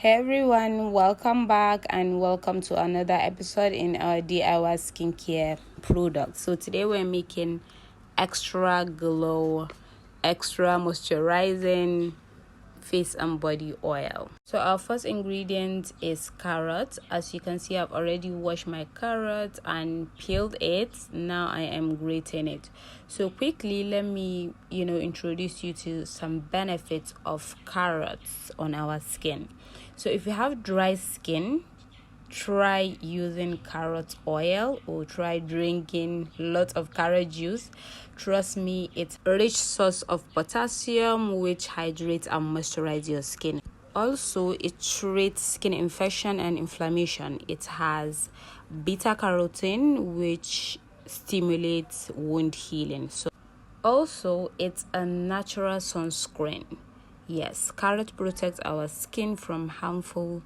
Hey everyone, welcome back and welcome to another episode in our DIY skincare product. So today we're making extra glow, extra moisturizing face and body oil. So our first ingredient is carrot. As you can see, I've already washed my carrot and peeled it. Now I am grating it. So quickly, let me introduce you to some benefits of carrots on our skin. So if you have dry skin, try using carrot oil or try drinking lots of carrot juice. Trust me, it's a rich source of potassium which hydrates and moisturizes your skin. Also, it treats skin infection and inflammation. It has beta carotene which stimulates wound healing. So also, it's a natural sunscreen. Yes, carrot protects our skin from harmful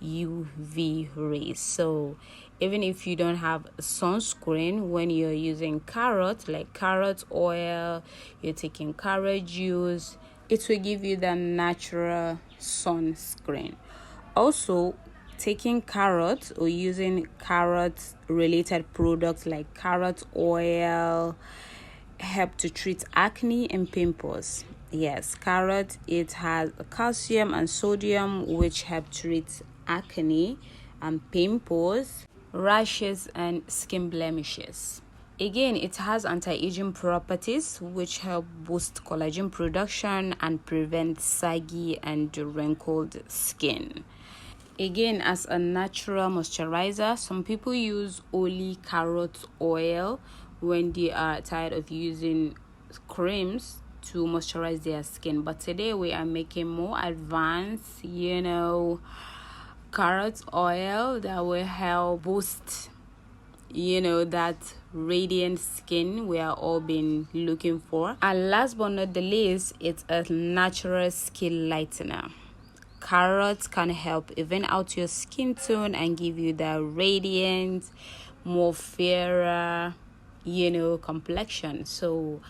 UV rays. So even if you don't have sunscreen, when you're using carrot, like carrot oil, you're taking carrot juice, it will give you the natural sunscreen. Also, taking carrot or using carrot related products like carrot oil help to treat acne and pimples. Yes, carrot, it has calcium and sodium which help treat acne and pimples, rashes and skin blemishes. Again, it has anti-aging properties which help boost collagen production and prevent saggy and wrinkled skin. Again, as a natural moisturizer, some people use only carrot oil when they are tired of using creams to moisturize their skin. But today we are making more advanced, carrot oil that will help boost, that radiant skin we are all been looking for. And last but not the least, it's a natural skin lightener. Carrots can help even out your skin tone and give you the radiant, more fairer, complexion. So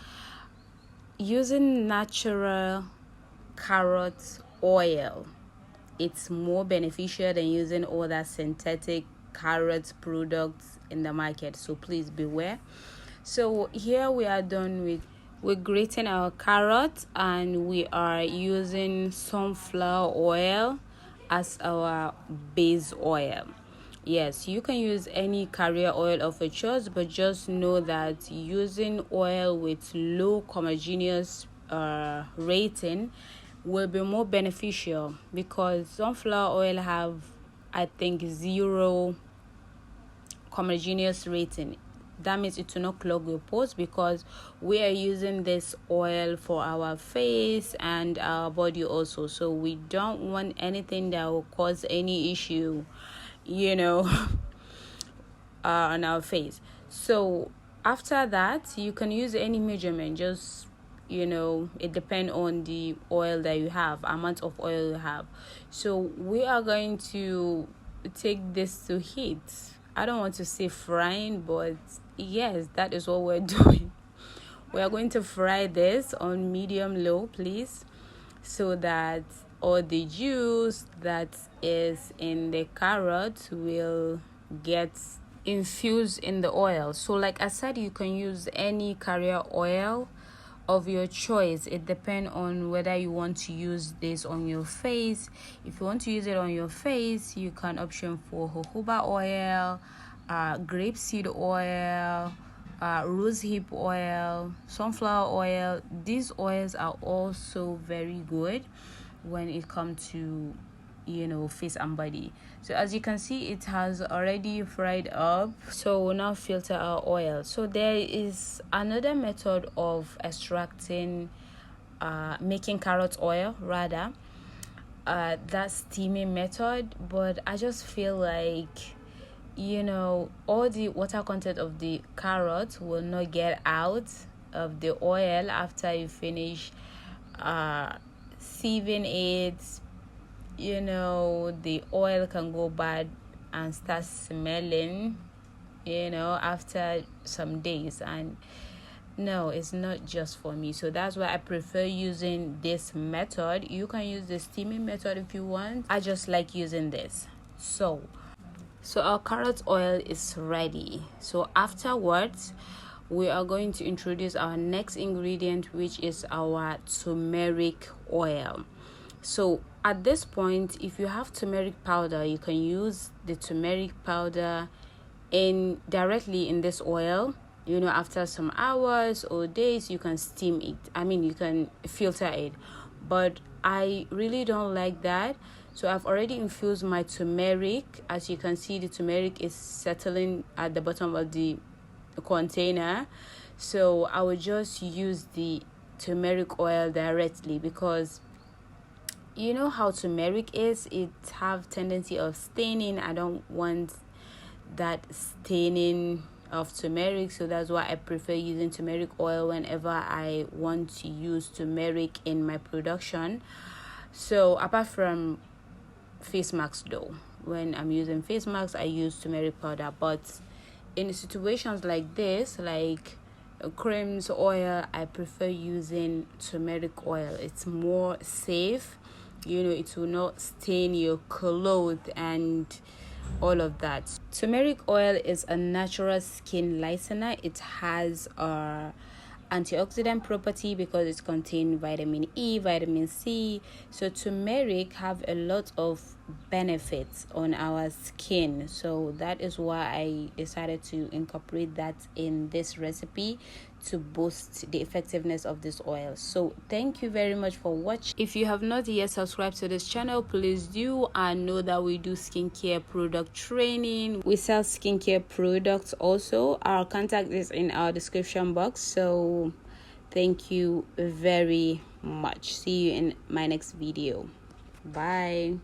using natural carrot oil, it's more beneficial than using all that synthetic carrot products in the market. So please beware. So here we are done with we're grating our carrot and we are using sunflower oil as our base oil. Yes, you can use any carrier oil of your choice, but just know that using oil with low homogeneous rating will be more beneficial because sunflower oil have, I think, 0 homogeneous rating. That means it will not clog your pores because we are using this oil for our face and our body also. So we don't want anything that will cause any issue, on our face. So after that, you can use any measurement. Just it depends on the oil that you have, amount of oil you have. So we are going to take this to heat. I don't want to say frying, but yes, that is what we're doing. We are going to fry this on medium low, please, so that all the juice that is in the carrot will get infused in the oil. So like I said, you can use any carrier oil of your choice. It depends on whether you want to use this on your face. If you want to use it on your face, you can option for jojoba oil, grapeseed oil, rosehip oil, sunflower oil. These oils are also very good when it comes to face and body. So as you can see, it has already fried up. So we'll now filter our oil. So there is another method of extracting making carrot oil rather, that steaming method, but I just feel like all the water content of the carrot will not get out of the oil after you finish sieving it. The oil can go bad and start smelling after some days, and no, it's not just for me. So that's why I prefer using this method. You can use the steaming method if you want. I just like using this. So our carrot oil is ready. So afterwards, we are going to introduce our next ingredient, which is our turmeric oil. So at this point, if you have turmeric powder, you can use the turmeric powder directly in this oil. After some hours or days, you can steam it. You can filter it, but I really don't like that. So I've already infused my turmeric. As you can see, the turmeric is settling at the bottom of the container. So I will just use the turmeric oil directly, because you know how turmeric is, it have tendency of staining. I don't want that staining of turmeric, so that's why I prefer using turmeric oil whenever I want to use turmeric in my production. So apart from face masks though, when I'm using face masks, I use turmeric powder, but in situations like this, like creams, oil, I prefer using turmeric oil. It's more safe. It will not stain your clothes and all of that. Turmeric oil is a natural skin lightener. It has a antioxidant property because it contains vitamin E, vitamin C. So turmeric have a lot of benefits on our skin. So that is why I decided to incorporate that in this recipe to boost the effectiveness of this oil. So thank you very much for watching. If you have not yet subscribed to this channel, please do, and know that we do skincare product training. We sell skincare products also. Our contact is in our description box. So thank you very much. See you in my next video. Bye.